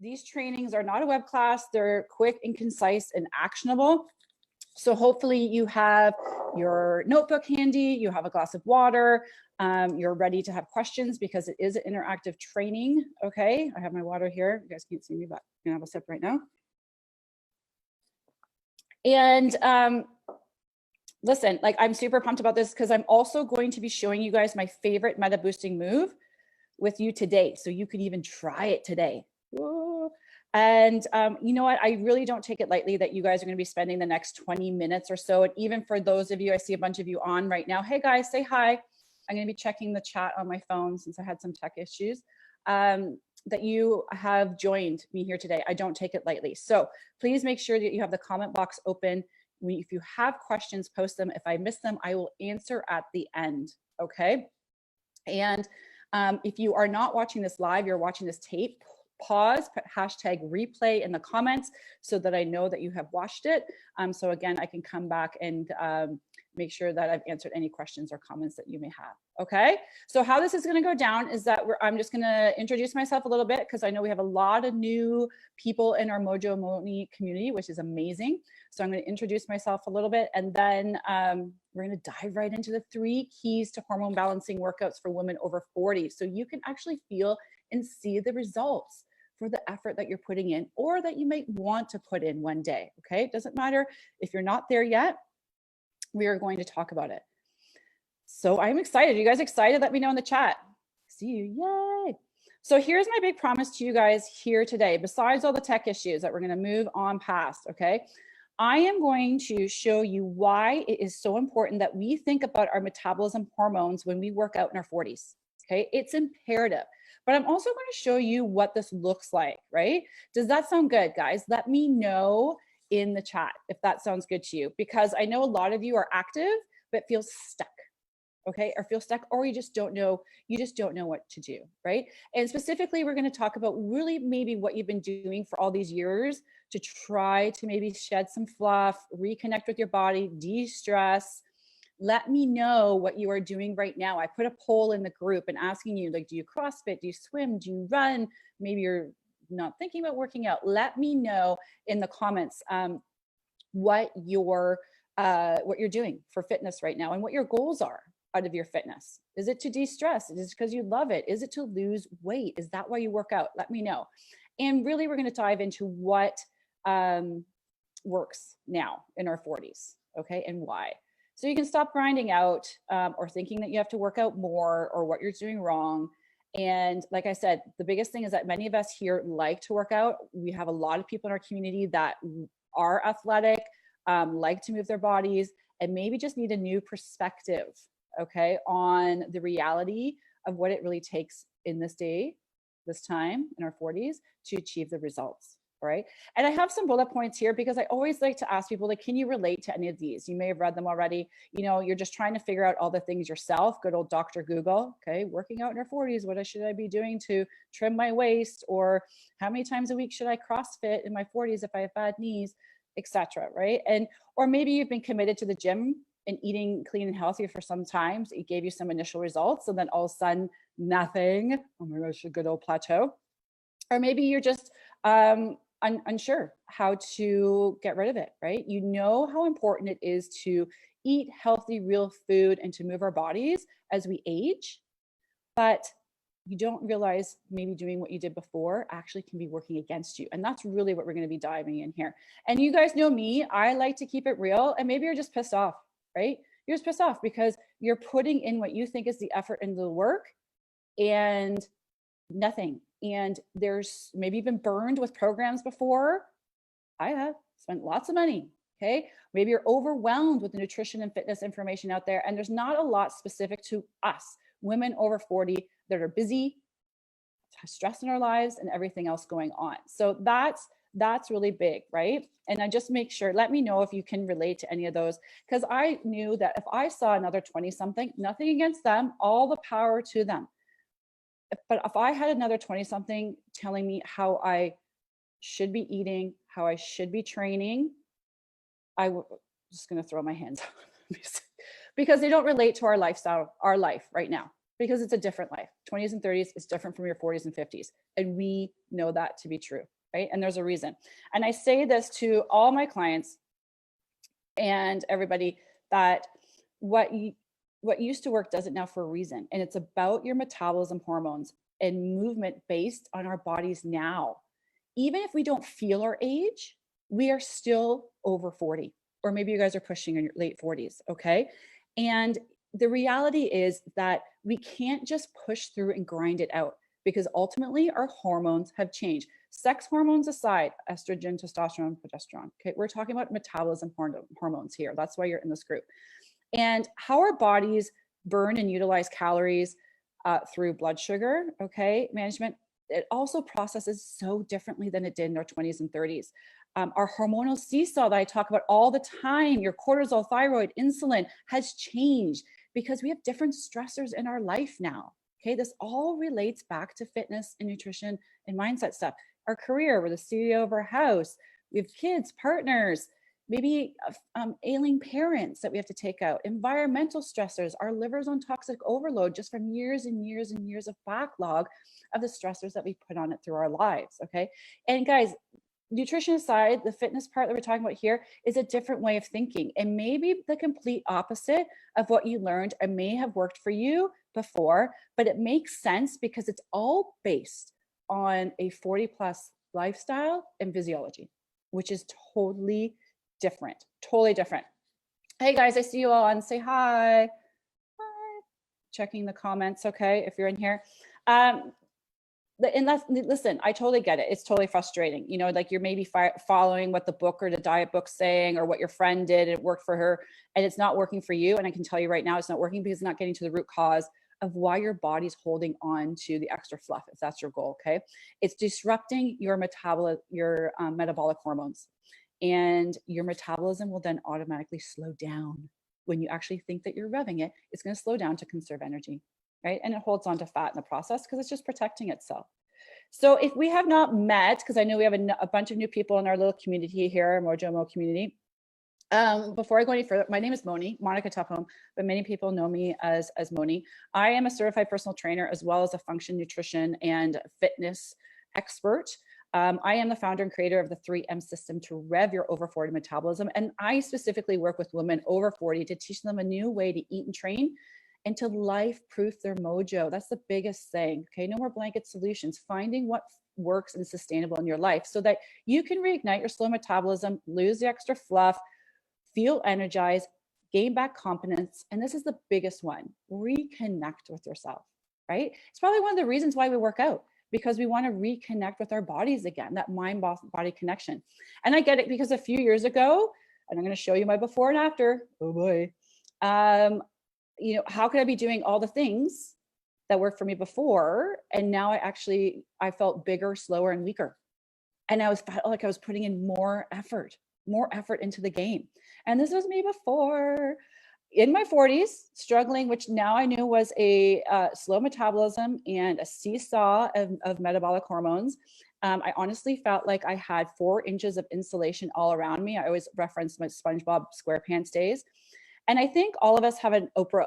These trainings are not a web class. They're quick and concise and actionable. So hopefully you have your notebook handy, you have a glass of water, you're ready to have questions because it is an interactive training. Okay, I have my water here. You guys can't see me, but I'm gonna have a sip right now. And listen, like I'm super pumped about this because I'm also going to be showing you guys my favorite meta boosting move with you today. So you could even try it today. Whoa. And you know what? I really don't take it lightly that you guys are going to be spending the next 20 minutes or so. And even for those of you, I see a bunch of you on right now. Hey guys, say hi. I'm going to be checking the chat on my phone since I had some tech issues. That you have joined me here today. I don't take it lightly. So please make sure that you have the comment box open. If you have questions, post them. If I miss them, I will answer at the end. Okay. And if you are not watching this live, you're watching this tape, pause, put hashtag replay in the comments so that I know that you have watched it. So again, I can come back and make sure that I've answered any questions or comments that you may have. Okay, so how this is going to go down is that I'm just going to introduce myself a little bit because I know we have a lot of new people in our Mojo Moni community, which is amazing. So I'm going to introduce myself a little bit, and then we're going to dive right into the 3 keys to hormone balancing workouts for women over 40. So you can actually feel and see the results for the effort that you're putting in or that you might want to put in one day. Okay, it doesn't matter if you're not there yet. We are going to talk about it. So I'm excited. You guys excited? Let me know in the chat. See you. Yay. So here's my big promise to you guys here today. Besides all the tech issues that we're going to move on past, okay? I am going to show you why it is so important that we think about our metabolism hormones when we work out in our 40s. Okay, it's imperative. But I'm also going to show you what this looks like, right? Does that sound good, guys? Let me know in the chat if that sounds good to you, because I know a lot of you are active but feel stuck. Okay, or feel stuck, or you just don't know what to do, right? And specifically, we're going to talk about really maybe what you've been doing for all these years to try to maybe shed some fluff, reconnect with your body, de-stress. Let me know what you are doing right now. I put a poll in the group and asking you, like, do you CrossFit? Do you swim? Do you run? Maybe you're not thinking about working out. Let me know in the comments what you're doing for fitness right now and what your goals are out of your fitness. Is it to de-stress? Is it because you love it? Is it to lose weight? Is that why you work out? Let me know. And really, we're going to dive into what works now in our 40s, okay, and why. So you can stop grinding out or thinking that you have to work out more or what you're doing wrong. And like I said, the biggest thing is that many of us here like to work out. We have a lot of people in our community that are athletic, like to move their bodies, and maybe just need a new perspective, okay, on the reality of what it really takes in this time in our 40s to achieve the results. All right. And I have some bullet points here because I always like to ask people, like, can you relate to any of these? You may have read them already. You know, you're just trying to figure out all the things yourself. Good old Dr. Google. Okay. Working out in our 40s. What should I be doing to trim my waist? Or how many times a week should I CrossFit in my 40s if I have bad knees, etc. Right. And, or maybe you've been committed to the gym and eating clean and healthy for some time. So it gave you some initial results. And then all of a sudden, nothing. Oh my gosh, a good old plateau. Or maybe you're just unsure how to get rid of it, right? You know how important it is to eat healthy, real food and to move our bodies as we age, but you don't realize maybe doing what you did before actually can be working against you. And that's really what we're going to be diving in here. And you guys know me, I like to keep it real, and maybe you're just pissed off, right? You're just pissed off because you're putting in what you think is the effort into the work and nothing. And there's maybe you've been burned with programs before. I have spent lots of money. Okay. Maybe you're overwhelmed with the nutrition and fitness information out there. And there's not a lot specific to us, women over 40 that are busy, stress in our lives and everything else going on. So that's really big, right? And I just make sure, let me know if you can relate to any of those, because I knew that if I saw another 20 something, nothing against them, all the power to them. But if I had another 20 something telling me how I should be eating, how I should be training, I'm just going to throw my hands up because they don't relate to our lifestyle, our life right now, because it's a different life. 20s and 30s is different from your 40s and 50s. And we know that to be true. right? And there's a reason. And I say this to all my clients and everybody, that what used to work doesn't now for a reason. And it's about your metabolism, hormones, and movement based on our bodies now. Even if we don't feel our age, we are still over 40, or maybe you guys are pushing in your late 40s, okay? And the reality is that we can't just push through and grind it out, because ultimately our hormones have changed. Sex hormones aside, estrogen, testosterone, progesterone, okay? We're talking about metabolism hormones here. That's why you're in this group. And how our bodies burn and utilize calories through blood sugar, okay, management, it also processes so differently than it did in our 20s and 30s. Our hormonal seesaw that I talk about all the time, your cortisol, thyroid, insulin, has changed because we have different stressors in our life now. Okay, this all relates back to fitness and nutrition and mindset stuff. Our career, we're the CEO of our house, we have kids, partners, maybe ailing parents that we have to take out, environmental stressors, our liver's on toxic overload just from years and years and years of backlog of the stressors that we put on it through our lives, okay? And guys, nutrition aside, the fitness part that we're talking about here is a different way of thinking, and maybe the complete opposite of what you learned and may have worked for you before, but it makes sense because it's all based on a 40 plus lifestyle and physiology, which is totally different. Hey guys, I see you all on. Say hi. Hi. Checking the comments, okay, if you're in here. And that's, listen, I totally get it. It's totally frustrating. You know, like you're maybe following what the book or the diet book's saying, or what your friend did, and it worked for her, and it's not working for you. And I can tell you right now, it's not working because it's not getting to the root cause of why your body's holding on to the extra fluff, if that's your goal, okay? It's disrupting your metabolic hormones. And your metabolism will then automatically slow down. When you actually think that you're revving it, it's going to slow down to conserve energy, right? And it holds on to fat in the process because it's just protecting itself. So if we have not met, because I know we have a bunch of new people in our little community here, our Mojomo community. Before I go any further, my name is Monica Tupham, but many people know me as Moni. I am a certified personal trainer as well as a function nutrition and fitness expert. I am the founder and creator of the 3M system to rev your over 40 metabolism. And I specifically work with women over 40 to teach them a new way to eat and train and to life-proof their mojo. That's the biggest thing, okay? No more blanket solutions, finding what works and is sustainable in your life so that you can reignite your slow metabolism, lose the extra fluff, feel energized, gain back confidence. And this is the biggest one, reconnect with yourself, right? It's probably one of the reasons why we work out, because we want to reconnect with our bodies again, that mind-body connection. And I get it because a few years ago, and I'm going to show you my before and after, oh boy, you know, how could I be doing all the things that worked for me before? And now I felt bigger, slower, and weaker. And I felt like I was putting in more effort into the game. And this was me before, in my 40s, struggling, which now I knew was a slow metabolism and a seesaw of metabolic hormones. I honestly felt like I had 4 inches of insulation all around me. I always reference my SpongeBob SquarePants days. And I think all of us have an Oprah,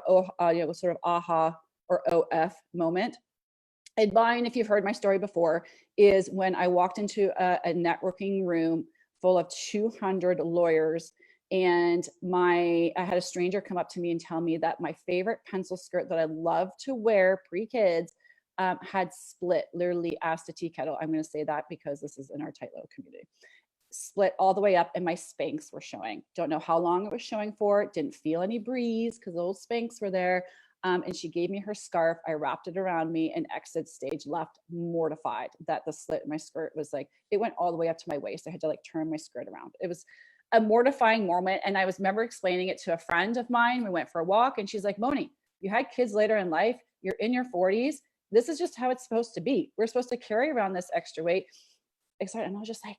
sort of aha or OF moment. And mine, if you've heard my story before, is when I walked into a networking room full of 200 lawyers. And I had a stranger come up to me and tell me that my favorite pencil skirt that I love to wear pre-kids had split, literally ass to tea kettle. I'm going to say that because this is in our tight little community. Split all the way up and my Spanx were showing. Don't know how long it was showing for. Didn't feel any breeze because those Spanx were there. And she gave me her scarf. I wrapped it around me and exited stage left, mortified that the slit in my skirt was like, it went all the way up to my waist. I had to like turn my skirt around. It was a mortifying moment. And I remember explaining it to a friend of mine. We went for a walk and she's like, Moni, you had kids later in life. You're in your 40s. This is just how it's supposed to be. We're supposed to carry around this extra weight. And I was just like,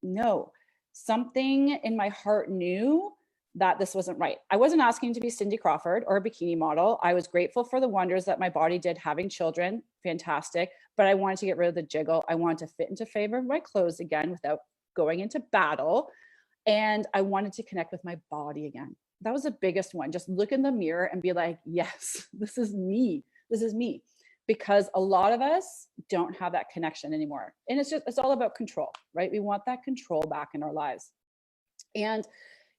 no. Something in my heart knew that this wasn't right. I wasn't asking to be Cindy Crawford or a bikini model. I was grateful for the wonders that my body did having children. Fantastic. But I wanted to get rid of the jiggle. I wanted to fit into favor of my clothes again without going into battle. And I wanted to connect with my body again. That was the biggest one. Just look in the mirror and be like, yes, this is me. This is me. because a lot of us don't have that connection anymore. And it's all about control, right? We want that control back in our lives. And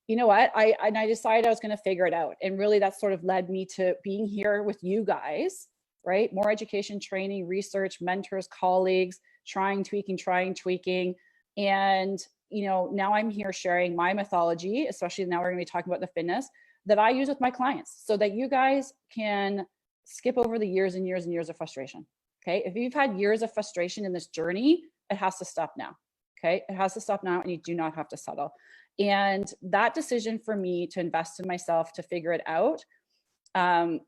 you know what? I decided I was going to figure it out. And really that sort of led me to being here with you guys, right? More education, training, research, mentors, colleagues, tweaking. And, you know, now I'm here sharing my mythology, especially now we're going to be talking about the fitness that I use with my clients so that you guys can skip over the years and years and years of frustration. Okay. If you've had years of frustration in this journey, it has to stop now. Okay. It has to stop now, and you do not have to settle. And that decision for me to invest in myself, to figure it out,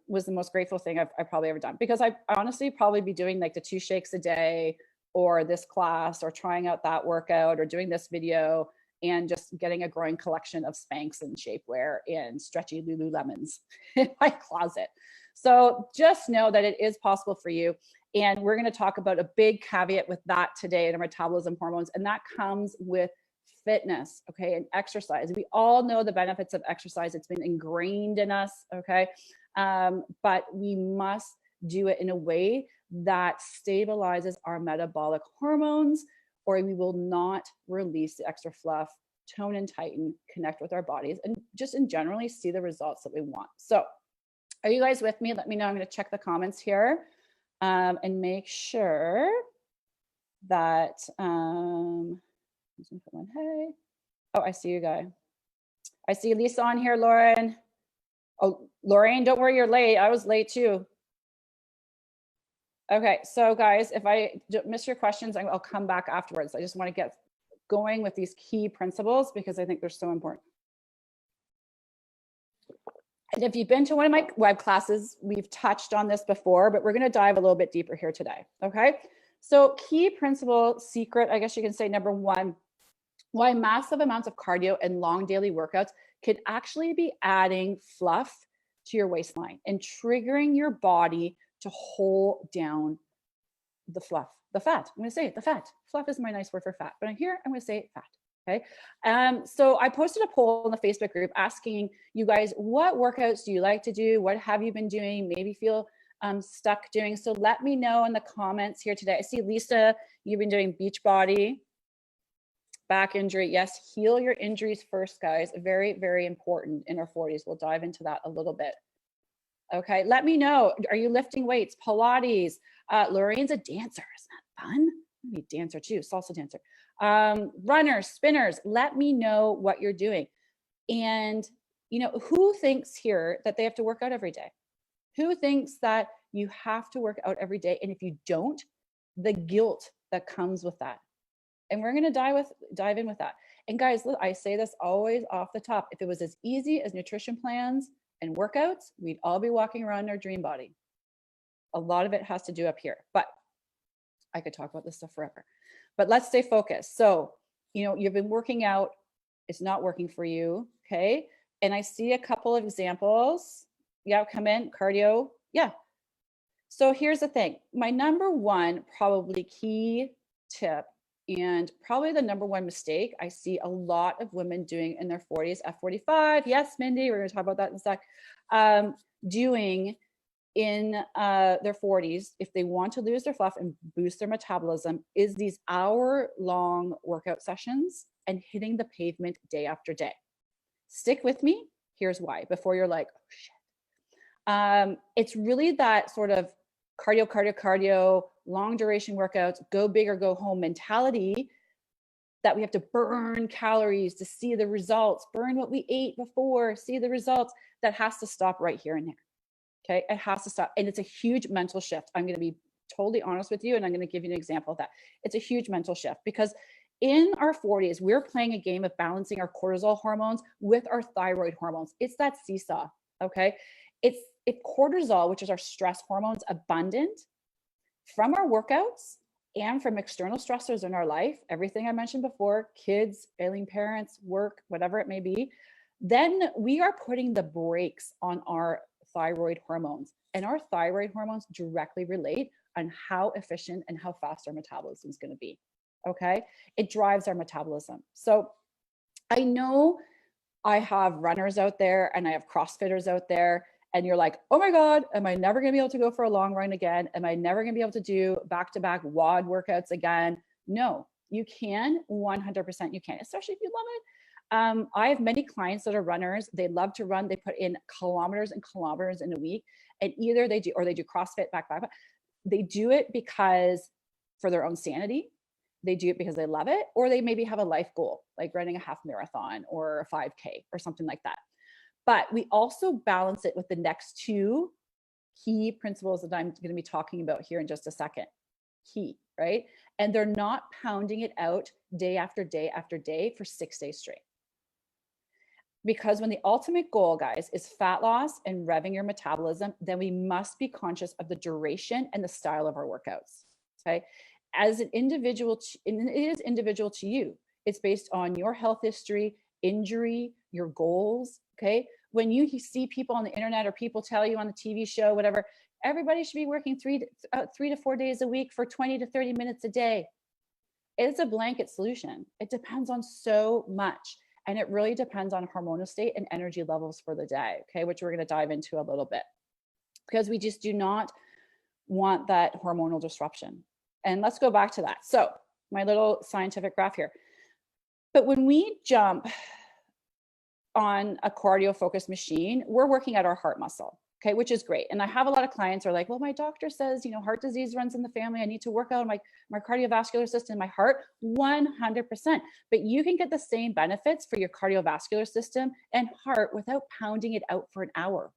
was the most grateful thing I've probably ever done, because I honestly probably be doing like the 2 shakes a day or this class or trying out that workout or doing this video and just getting a growing collection of Spanx and shapewear and stretchy Lululemons in my closet. So just know that it is possible for you. And we're going to talk about a big caveat with that today in our metabolism hormones. And that comes with fitness, okay, and exercise. We all know the benefits of exercise. It's been ingrained in us, okay? But we must do it in a way that stabilizes our metabolic hormones, or we will not release the extra fluff, tone and tighten, connect with our bodies, and just in generally see the results that we want. So are you guys with me? Let me know. I'm going to check the comments here and make sure that, hey, oh, I see you guys. I see Lisa on here, Lauren. Oh, Lorraine, don't worry, you're late. I was late too. Okay, so guys, if I miss your questions, I'll come back afterwards. I just want to get going with these key principles because I think they're so important. And if you've been to one of my web classes, we've touched on this before, but we're going to dive a little bit deeper here today. Okay, so key principle, secret, I guess you can say, number 1, why massive amounts of cardio and long daily workouts can actually be adding fluff to your waistline and triggering your body to hold down the fluff, the fat. I'm going to say it, the fat. Fluff is my nice word for fat, but here I'm going to say fat. Okay. So I posted a poll in the Facebook group asking you guys, what workouts do you like to do? What have you been doing? Maybe feel stuck doing. So let me know in the comments here today. I see Lisa, you've been doing Beachbody. Back injury. Yes, heal your injuries first, guys. Very, very important in our 40s. We'll dive into that a little bit. Okay, let me know. Are you lifting weights? Pilates. Lorraine's a dancer. Isn't that fun? I'm a dancer too, salsa dancer. Runners, spinners. Let me know what you're doing. And you know, who thinks here that they have to work out every day? Who thinks that you have to work out every day? And if you don't, the guilt that comes with that. And we're going to dive in with that. And guys, look, I say this always off the top. If it was as easy as nutrition plans and workouts, we'd all be walking around in our dream body. A lot of it has to do up here, but I could talk about this stuff forever. But let's stay focused. So, you know, you've been working out. It's not working for you. Okay. And I see a couple of examples. Yeah, come in, cardio. Yeah. So here's the thing. My number 1 probably key tip, and probably the number 1 mistake I see a lot of women doing in their 40s, F45. Yes, Mindy, we're going to talk about that in a sec. Doing in their 40s, if they want to lose their fluff and boost their metabolism, is these hour-long workout sessions and hitting the pavement day after day. Stick with me. Here's why, before you're like, oh shit. It's really that sort of cardio, long duration workouts, go big or go home mentality that we have to burn calories to see the results, burn what we ate before, see the results. That has to stop right here and there. Okay, it has to stop. And it's a huge mental shift. I'm going to be totally honest with you, and I'm going to give you an example of that. It's a huge mental shift because in our 40s, we're playing a game of balancing our cortisol hormones with our thyroid hormones. It's that seesaw. Okay, if cortisol, which is our stress hormones, abundant from our workouts and from external stressors in our life, everything I mentioned before, kids, ailing parents, work, whatever it may be, then we are putting the brakes on our thyroid hormones. And our thyroid hormones directly relate on how efficient and how fast our metabolism is going to be. Okay. It drives our metabolism. So I know I have runners out there and I have CrossFitters out there, and you're like, oh my God, am I never going to be able to go for a long run again? Am I never going to be able to do back-to-back WOD workouts again? No, you can, 100% you can, especially if you love it. I have many clients that are runners. They love to run. They put in kilometers and kilometers in a week, and either they do, or they do CrossFit back. They do it because for their own sanity. They do it because they love it, or they maybe have a life goal, like running a half marathon or a 5K or something like that. But we also balance it with the next two key principles that I'm going to be talking about here in just a second. Key, right? And they're not pounding it out day after day after day for 6 days straight. Because when the ultimate goal, guys, is fat loss and revving your metabolism, then we must be conscious of the duration and the style of our workouts. Okay. As an individual, and it is individual to you. It's based on your health history, injury, your goals. Okay. When you see people on the internet or people tell you on the TV show, whatever, everybody should be working 3 to 4 days a week for 20 to 30 minutes a day. It's a blanket solution. It depends on so much. And it really depends on hormonal state and energy levels for the day. Okay. Which we're going to dive into a little bit, because we just do not want that hormonal disruption. And let's go back to that. So my little scientific graph here. But when we jump on a cardio focused machine, we're working at our heart muscle, okay, which is great. And I have a lot of clients who are like, well, my doctor says, heart disease runs in the family. I need to work out my cardiovascular system, my heart, 100%. But you can get the same benefits for your cardiovascular system and heart without pounding it out for an hour.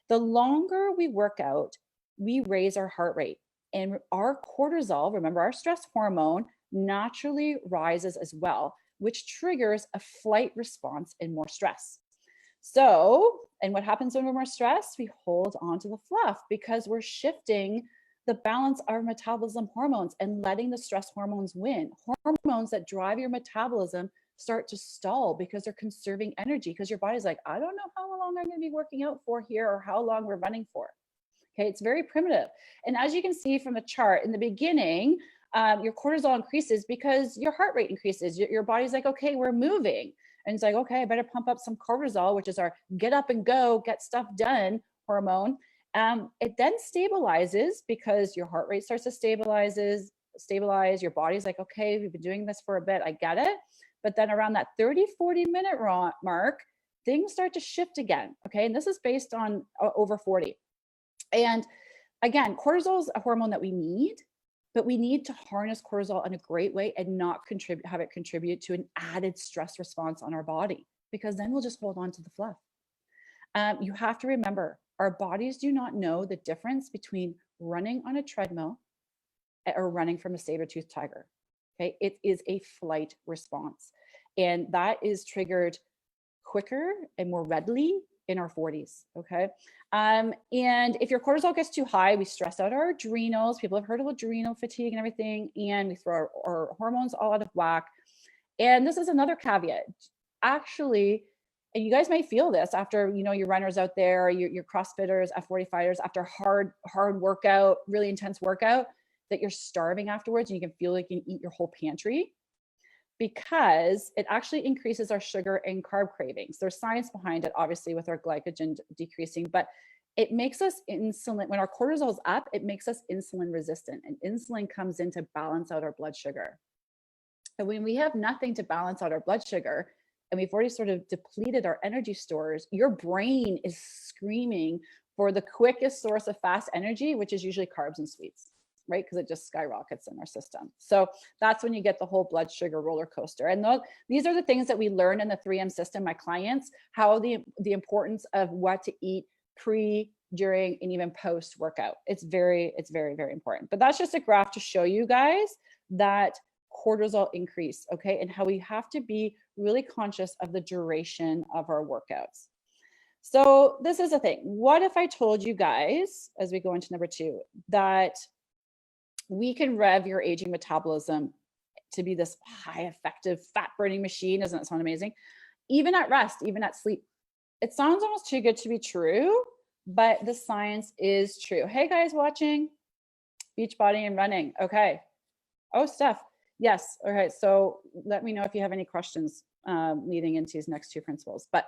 The longer we work out, we raise our heart rate. And our cortisol, remember our stress hormone, naturally rises as well, which triggers a flight response and more stress. So, and what happens when we're more stressed? We hold on to the fluff because we're shifting the balance of our metabolism hormones and letting the stress hormones win. Hormones that drive your metabolism start to stall because they're conserving energy, because your body's like, I don't know how long I'm going to be working out for here or how long we're running for. Okay, it's very primitive. And as you can see from the chart, in the beginning, your cortisol increases because your heart rate increases. Your body's like, okay, we're moving. And it's like, okay, I better pump up some cortisol, which is our get up and go, get stuff done hormone. It then stabilizes because your heart rate starts to stabilize. Your body's like, okay, we've been doing this for a bit. I get it. But then around that 30, 40 minute mark, things start to shift again. Okay. And this is based on over 40. And again, cortisol is a hormone that we need, but we need to harness cortisol in a great way and not have it contribute to an added stress response on our body, because then we'll just hold on to the fluff. You have to remember, our bodies do not know the difference between running on a treadmill or running from a saber-toothed tiger. Okay, it is a flight response, and that is triggered quicker and more readily in our 40s. Okay. And if your cortisol gets too high, we stress out our adrenals. People have heard of adrenal fatigue and everything, and we throw our hormones all out of whack. And this is another caveat, actually, and you guys might feel this after, your runners out there, your CrossFitters, F40 fighters, after hard workout, really intense workout, that you're starving afterwards and you can feel like you can eat your whole pantry, because it actually increases our sugar and carb cravings. There's science behind it, obviously, with our glycogen decreasing, but it makes us insulin. When our cortisol is up, it makes us insulin resistant, and insulin comes in to balance out our blood sugar. And when we have nothing to balance out our blood sugar, and we've already sort of depleted our energy stores, your brain is screaming for the quickest source of fast energy, which is usually carbs and sweets, right? Because it just skyrockets in our system. So that's when you get the whole blood sugar roller coaster. And these are the things that we learn in the 3M system, my clients, how the importance of what to eat pre, during, and even post workout. It's very, very important. But that's just a graph to show you guys that cortisol increase, okay? And how we have to be really conscious of the duration of our workouts. So this is the thing. What if I told you guys, as we go into number 2, that we can rev your aging metabolism to be this high effective fat burning machine? Doesn't that sound amazing? Even at rest, even at sleep. It sounds almost too good to be true, but the science is true. Hey guys watching, Beachbody and running. Okay. Oh, Steph. Yes. All right. So let me know if you have any questions leading into these next 2 principles. But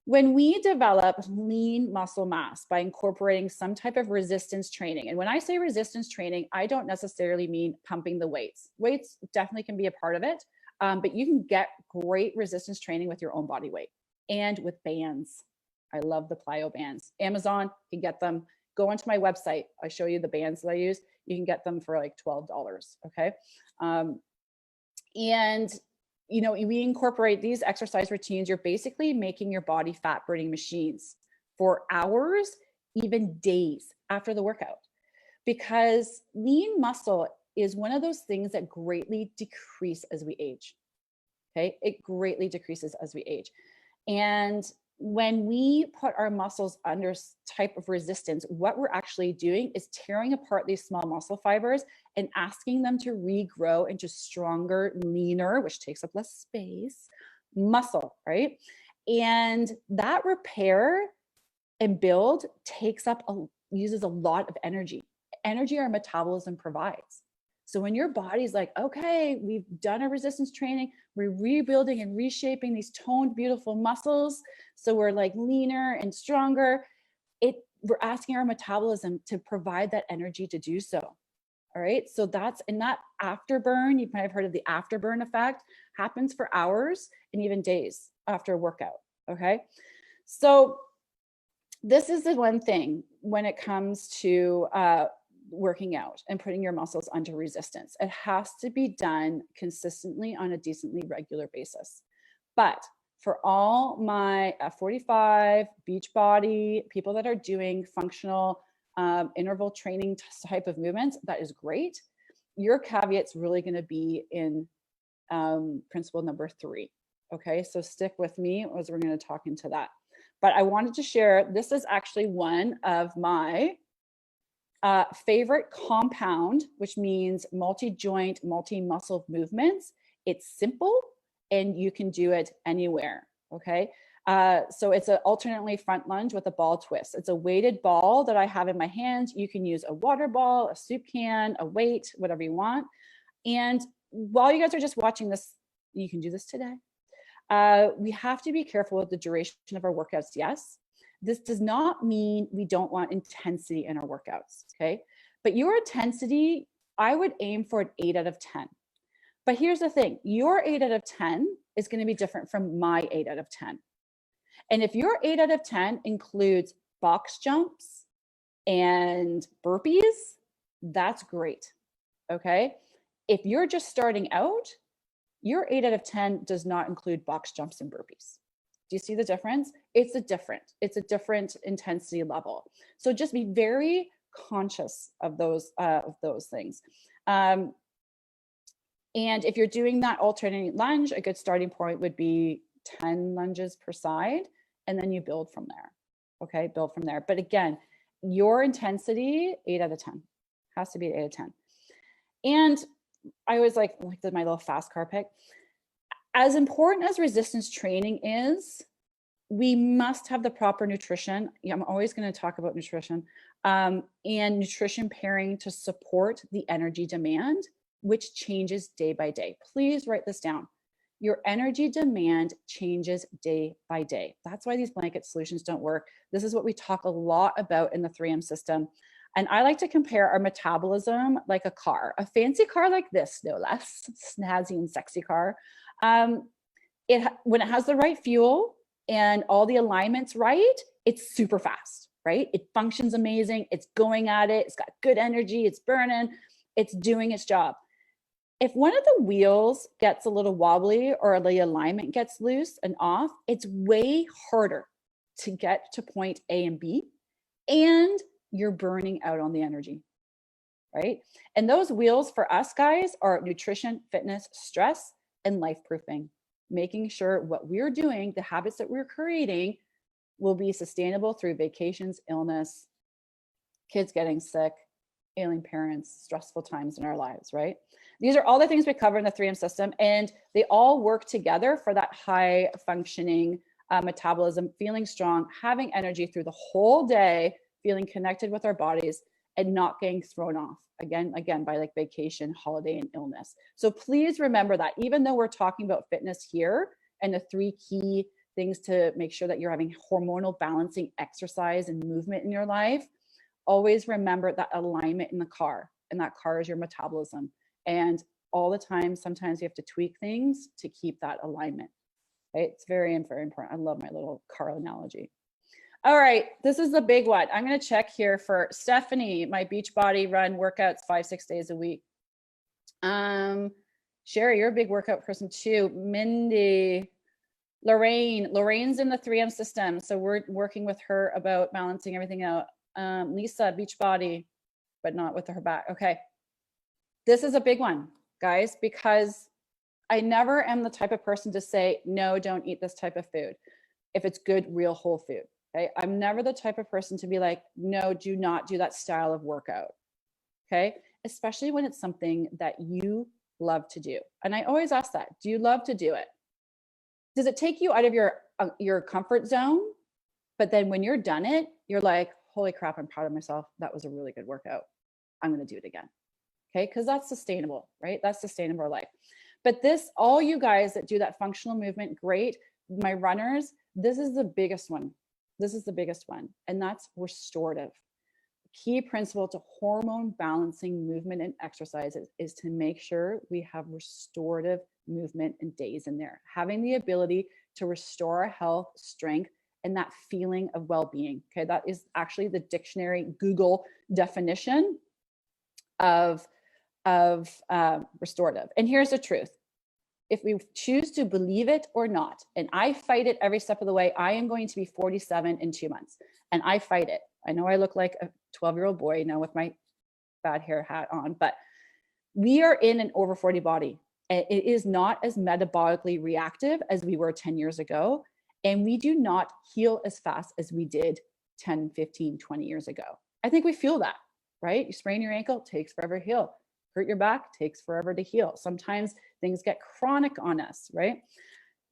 When we develop lean muscle mass by incorporating some type of resistance training, and when I say resistance training, I don't necessarily mean pumping the weights. Weights definitely can be a part of it, but you can get great resistance training with your own body weight and with bands. I love the plyo bands. Amazon, you can get them. Go onto my website. I show you the bands that I use. You can get them for like $12. Okay. And you know, we incorporate these exercise routines. You're basically making your body fat burning machines for hours, even days after the workout, because lean muscle is one of those things that greatly decrease as we age. Okay. It greatly decreases as we age. And when we put our muscles under type of resistance, what we're actually doing is tearing apart these small muscle fibers and asking them to regrow into stronger, leaner, which takes up less space, muscle, right? And that repair and build uses a lot of energy our metabolism provides. So when your body's like, okay, we've done our resistance training, we're rebuilding and reshaping these toned, beautiful muscles, so we're like leaner and stronger, we're asking our metabolism to provide that energy to do so. All right. So that's in that afterburn. You might have heard of the afterburn effect, happens for hours and even days after a workout. Okay. So this is the one thing when it comes to working out and putting your muscles under resistance. It has to be done consistently on a decently regular basis. But for all my F45, Beachbody, people that are doing functional interval training type of movements, that is great. Your caveat's really going to be in principle number 3. Okay, so stick with me as we're going to talk into that. But I wanted to share, this is actually one of my favorite compound, which means multi-joint, multi-muscle movements. It's simple and you can do it anywhere. Okay. So it's an alternately front lunge with a ball twist. It's a weighted ball that I have in my hands. You can use a water ball, a soup can, a weight, whatever you want. And while you guys are just watching this, you can do this today. We have to be careful with the duration of our workouts. Yes. This does not mean we don't want intensity in our workouts. Okay. But your intensity, I would aim for an 8 out of 10. But here's the thing, your 8 out of 10 is going to be different from my 8 out of 10. And if your 8 out of 10 includes box jumps and burpees, that's great. Okay. If you're just starting out, your 8 out of 10 does not include box jumps and burpees. Do you see the difference? It's a different intensity level. So just be very conscious of those things. And if you're doing that alternating lunge, a good starting point would be 10 lunges per side, and then you build from there. Okay, build from there. But again, your intensity, 8 out of 10, has to be 8 out of 10. And I always like my little fast car pick. As important as resistance training is, we must have the proper nutrition. I'm always going to talk about nutrition and nutrition pairing to support the energy demand, which changes day by day. Please write this down. Your energy demand changes day by day. That's why these blanket solutions don't work. This is what we talk a lot about in the 3M system. And I like to compare our metabolism like a car, a fancy car like this, no less, snazzy and sexy car. When it has the right fuel and all the alignments right, it's super fast, right? It functions amazing. It's going at it. It's got good energy. It's burning. It's doing its job. If one of the wheels gets a little wobbly or the alignment gets loose and off, it's way harder to get to point A and B, and you're burning out on the energy, right? And those wheels for us guys are nutrition, fitness, stress, and life proofing, making sure what we're doing, the habits that we're creating, will be sustainable through vacations, illness, kids getting sick, ailing parents, stressful times in our lives, right? These are all the things we cover in the 3M system, and they all work together for that high functioning metabolism, feeling strong, having energy through the whole day, feeling connected with our bodies, and not getting thrown off again by like vacation, holiday, and illness. So please remember that even though we're talking about fitness here and the 3 key things to make sure that you're having hormonal balancing exercise and movement in your life, always remember that alignment in the car, and that car is your metabolism. And all the time, sometimes you have to tweak things to keep that alignment. Right? It's very, very important. I love my little car analogy. All right, this is the big one. I'm going to check here for Stephanie, my Beachbody run workouts 5-6 days a week. Sherry, you're a big workout person too. Mindy, Lorraine's in the 3M system, so we're working with her about balancing everything out. Lisa, Beachbody, but not with her back. Okay, this is a big one, guys, because I never am the type of person to say, no, don't eat this type of food if it's good, real whole food. Okay, I'm never the type of person to be like, no, do not do that style of workout. Okay, especially when it's something that you love to do. And I always ask that, do you love to do it? Does it take you out of your comfort zone? But then when you're done it, you're like, holy crap, I'm proud of myself. That was a really good workout. I'm going to do it again. Okay, because that's sustainable, right? That's sustainable life. But this, all you guys that do that functional movement, great. My runners, this is the biggest one. This is the biggest one, and that's restorative. Key principle to hormone balancing movement and exercises is to make sure we have restorative movement and days in there, having the ability to restore our health, strength, and that feeling of well-being. Okay, that is actually the dictionary Google definition of restorative. And here's the truth. If we choose to believe it or not, and I fight it every step of the way, I am going to be 47 in 2 months, and I fight it. I know I look like a 12-year-old boy now with my bad hair hat on, but we are in an over 40 body. And it is not as metabolically reactive as we were 10 years ago. And we do not heal as fast as we did 10, 15, 20 years ago. I think we feel that, right? You sprain your ankle, takes forever to heal. Hurt your back, takes forever to heal. Sometimes things get chronic on us, right?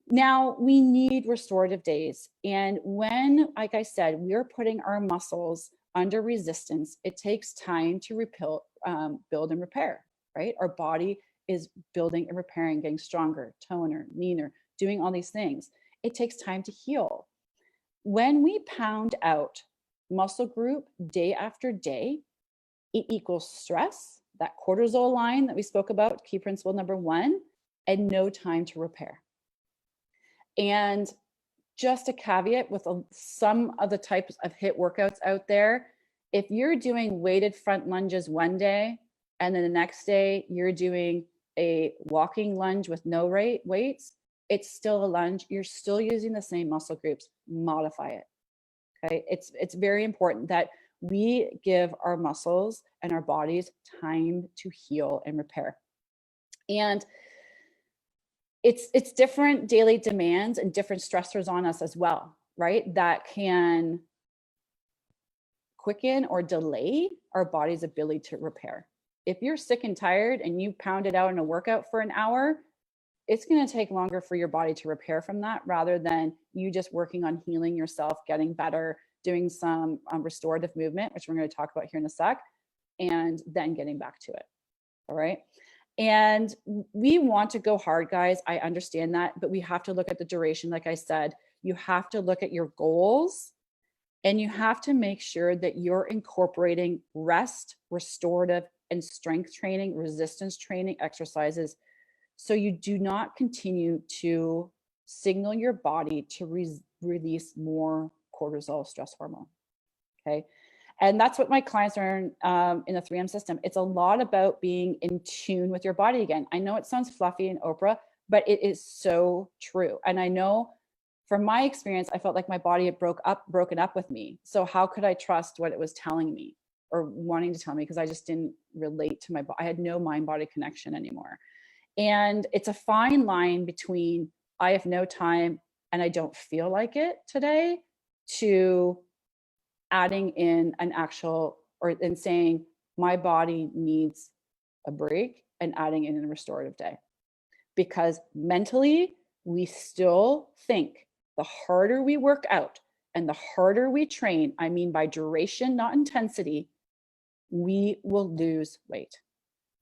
Now we need restorative days. And when, like I said, we're putting our muscles under resistance, it takes time to build and repair, right? Our body is building and repairing, getting stronger, toner, leaner, doing all these things. It takes time to heal. When we pound out muscle group day after day, it equals stress, that cortisol line that we spoke about, key principle number 1, and no time to repair. And just a caveat with some of the types of HIIT workouts out there, if you're doing weighted front lunges one day, and then the next day you're doing a walking lunge with no weights, it's still a lunge. You're still using the same muscle groups. Modify it. Okay, it's very important that we give our muscles and our bodies time to heal and repair. And it's different daily demands and different stressors on us as well, right? That can quicken or delay our body's ability to repair. If you're sick and tired and you pound it out in a workout for an hour, it's going to take longer for your body to repair from that, rather than you just working on healing yourself, getting better, doing some restorative movement, which we're going to talk about here in a sec, and then getting back to it. All right. And we want to go hard, guys. I understand that, but we have to look at the duration. Like I said, you have to look at your goals, and you have to make sure that you're incorporating rest, restorative, and strength training, resistance training exercises, so you do not continue to signal your body to release more cortisol, stress hormone. Okay. And that's what my clients learn in the 3M system. It's a lot about being in tune with your body again. I know it sounds fluffy and Oprah, but it is so true. And I know from my experience, I felt like my body had broken up with me. So how could I trust what it was telling me or wanting to tell me? Because I just didn't relate to my body. I had no mind-body connection anymore. And it's a fine line between I have no time and I don't feel like it today, to adding in an actual, or in saying my body needs a break, and adding in a restorative day. Because mentally, we still think the harder we work out and the harder we train, I mean by duration, not intensity, we will lose weight.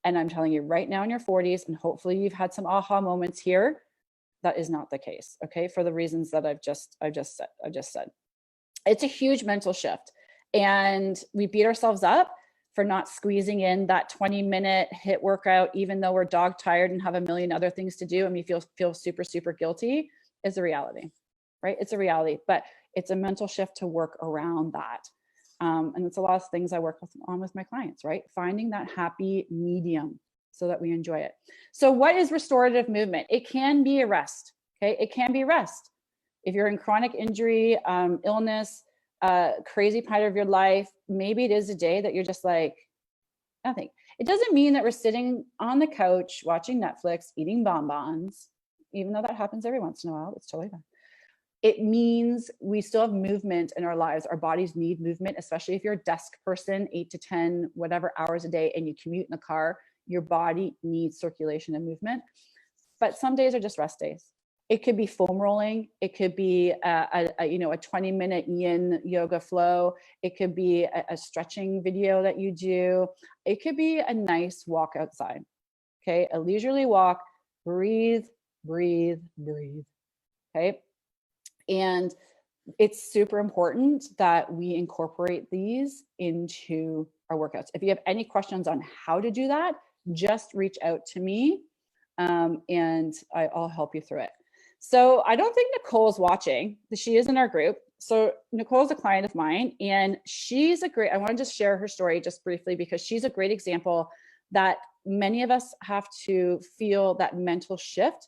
And I'm telling you right now in your 40s, and hopefully you've had some aha moments here, that is not the case. Okay. For the reasons that I've just said. It's a huge mental shift. And we beat ourselves up for not squeezing in that 20-minute HIIT workout, even though we're dog tired and have a million other things to do and we feel super, super guilty, is a reality, right? It's a reality, but it's a mental shift to work around that. And it's a lot of things I work on with my clients, right? Finding that happy medium so that we enjoy it. So what is restorative movement? It can be a rest, okay? It can be rest. If you're in chronic injury, illness, crazy part of your life, maybe it is a day that you're just like, nothing. It doesn't mean that we're sitting on the couch watching Netflix, eating bonbons, even though that happens every once in a while. It's totally fine. It means we still have movement in our lives. Our bodies need movement, especially if you're a desk person, 8 to 10, whatever hours a day, and you commute in the car, your body needs circulation and movement. But some days are just rest days. It could be foam rolling. It could be a 20-minute yin yoga flow. It could be a stretching video that you do. It could be a nice walk outside. Okay, a leisurely walk. Breathe, breathe, breathe. Okay, and it's super important that we incorporate these into our workouts. If you have any questions on how to do that, just reach out to me, and I'll help you through it. So I don't think Nicole's watching. She is in our group. So Nicole's a client of mine, and I want to just share her story just briefly because she's a great example that many of us have to feel that mental shift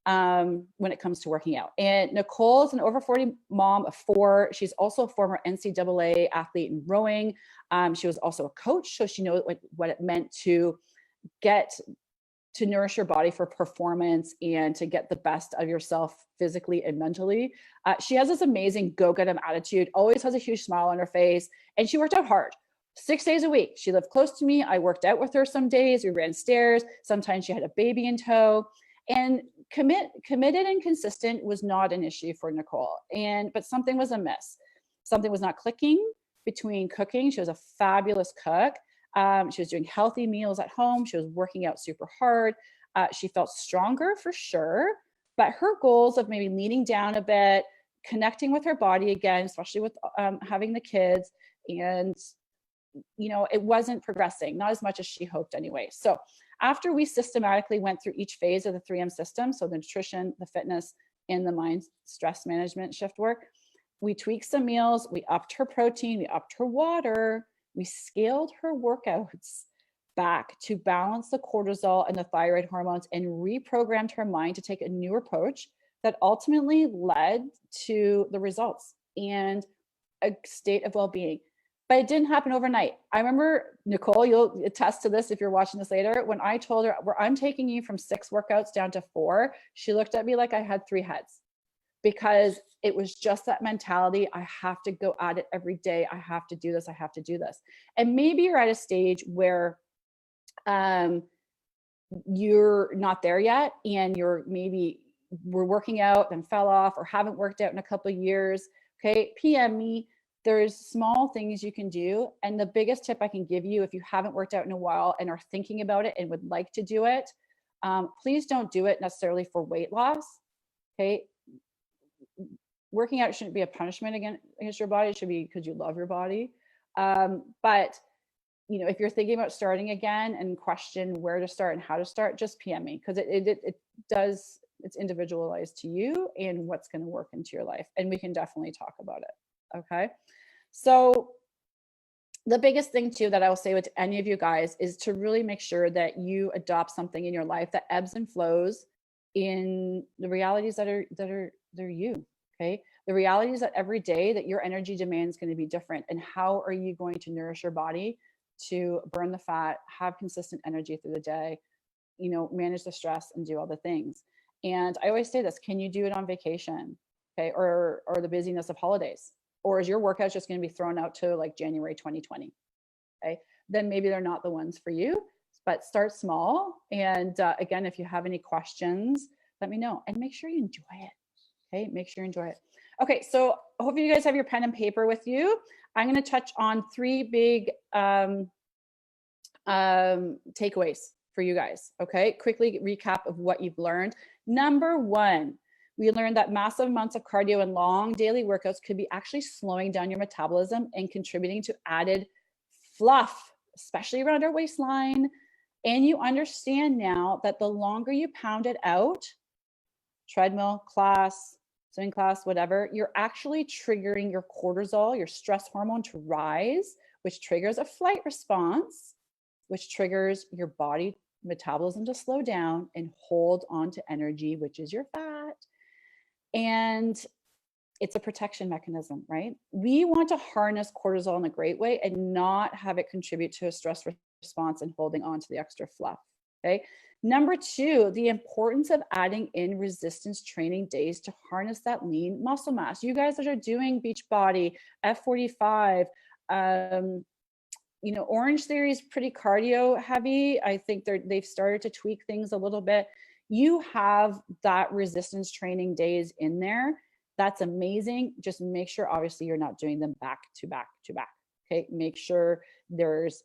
when it comes to working out. And Nicole's an over 40 mom of 4. She's also a former NCAA athlete in rowing. She was also a coach, so she knows what it meant to nourish your body for performance and to get the best of yourself physically and mentally. She has this amazing go-get-em attitude, always has a huge smile on her face, and she worked out hard. 6 days a week. She lived close to me. I worked out with her some days. We ran stairs. Sometimes she had a baby in tow. And committed and consistent was not an issue for Nicole. But something was amiss. Something was not clicking between cooking. She was a fabulous cook. She was doing healthy meals at home. She was working out super hard. She felt stronger for sure, but her goals of maybe leaning down a bit, connecting with her body again, especially with having the kids, and it wasn't progressing, not as much as she hoped anyway. So after we systematically went through each phase of the 3M system, so the nutrition, the fitness, and the mind stress management shift work, we tweaked some meals, we upped her protein, we upped her water, we scaled her workouts back to balance the cortisol and the thyroid hormones and reprogrammed her mind to take a new approach that ultimately led to the results and a state of well-being. But it didn't happen overnight. I remember, Nicole, you'll attest to this if you're watching this later, when I told her, I'm taking you from 6 workouts down to 4, she looked at me like I had 3 heads, because it was just that mentality. I have to go at it every day. I have to do this. I have to do this. And maybe you're at a stage where you're not there yet, and we're working out and fell off, or haven't worked out in a couple of years. Okay, PM me. There's small things you can do. And the biggest tip I can give you, if you haven't worked out in a while and are thinking about it and would like to do it, please don't do it necessarily for weight loss. Okay. Working out shouldn't be a punishment against your body. It should be because you love your body. But if you're thinking about starting again and question where to start and how to start, just PM me, because it's individualized to you and what's going to work into your life. And we can definitely talk about it. Okay. So the biggest thing too that I will say with any of you guys is to really make sure that you adopt something in your life that ebbs and flows in the realities that are you. Okay. The reality is that every day that your energy demand is going to be different. And how are you going to nourish your body to burn the fat, have consistent energy through the day, manage the stress and do all the things. And I always say this, can you do it on vacation? Okay. Or the busyness of holidays? Or is your workout just going to be thrown out to like January 2020? Okay. Then maybe they're not the ones for you, but start small. And again, if you have any questions, let me know, and make sure you enjoy it. Okay. Make sure you enjoy it. Okay. So I hope you guys have your pen and paper with you. I'm going to touch on 3 big takeaways for you guys. Okay, quickly recap of what you've learned. Number one, we learned that massive amounts of cardio and long daily workouts could be actually slowing down your metabolism and contributing to added fluff, especially around our waistline. And you understand now that the longer you pound it out, treadmill class, swimming class, whatever, you're actually triggering your cortisol, your stress hormone to rise, which triggers a flight response, which triggers your body metabolism to slow down and hold on to energy, which is your fat. And it's a protection mechanism, right? We want to harness cortisol in a great way and not have it contribute to a stress response and holding on to the extra fluff, okay? Number two, the importance of adding in resistance training days to harness that lean muscle mass. You guys that are doing Beachbody, F45, you know, Orange Theory is pretty cardio heavy. I think they've started to tweak things a little bit. You have that resistance training days in there. That's amazing. Just make sure, obviously, you're not doing them back to back to back. Okay, make sure there's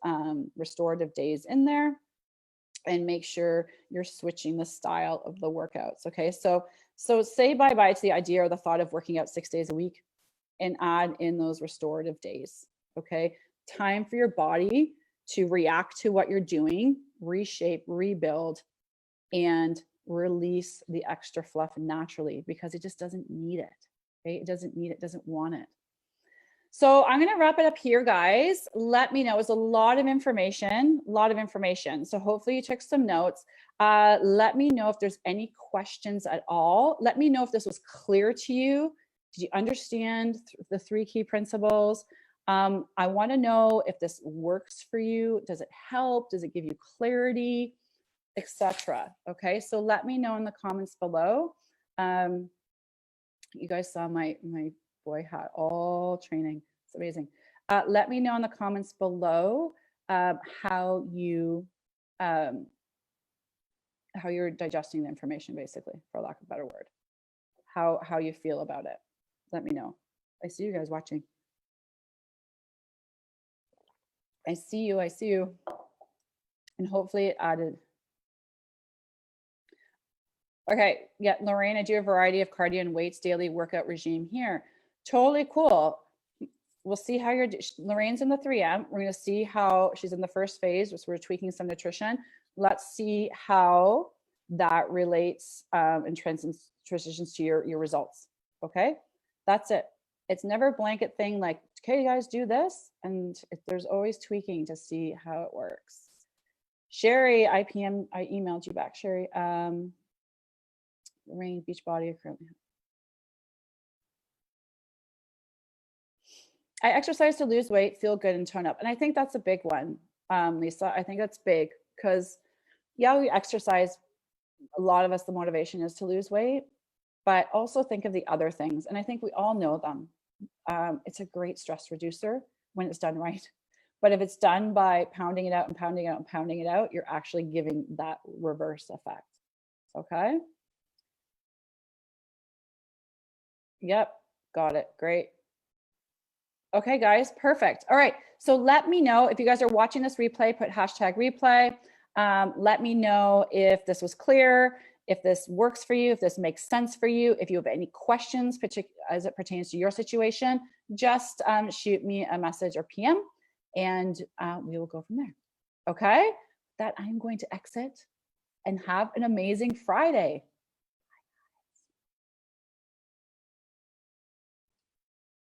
restorative days in there, and make sure you're switching the style of the workouts. Okay, so say bye-bye to the idea or the thought of working out 6 days a week and add in those restorative days. Okay, time for your body to react to what you're doing, reshape, rebuild, and release the extra fluff naturally, because it just doesn't need it. Okay, it doesn't need it, doesn't want it. So I'm going to wrap it up here, guys. Let me know. It was a lot of information, So hopefully you took some notes. Let me know if there's any questions at all. Let me know if this was clear to you. Did you understand the 3 key principles? I want to know if this works for you. Does it help? Does it give you clarity, etc.? Okay, so let me know in the comments below. You guys saw my boy hat, all training. It's amazing. Let me know in the comments below how you're digesting the information, basically, for lack of a better word. How you feel about it. Let me know. I see you guys watching. I see you. And hopefully it added. Okay, yeah, Lorraine, I do a variety of cardio and weights daily workout regime here. Totally cool. We'll see how Lorraine's in the 3M. We're going to see how she's in the first phase, which we're tweaking some nutrition. Let's see how that relates and transitions to your results. Okay, that's it. It's never a blanket thing like, okay, guys, do this. And there's always tweaking to see how it works. Sherry, I emailed you back, Sherry. Lorraine, Beachbody currently. I exercise to lose weight, feel good, and tone up. And I think that's a big one, Lisa. I think that's big because, yeah, we exercise. A lot of us, the motivation is to lose weight, but also think of the other things. And I think we all know them. It's a great stress reducer when it's done right. But if it's done by pounding it out and pounding it out and pounding it out, you're actually giving that reverse effect. Okay. Yep. Got it. Great. Okay, guys, perfect. All right, so let me know if you guys are watching this replay, put #replay. Let me know if this was clear, if this works for you, if this makes sense for you. If you have any questions as it pertains to your situation, just shoot me a message or PM, and we will go from there. Okay, that I'm going to exit and have an amazing Friday.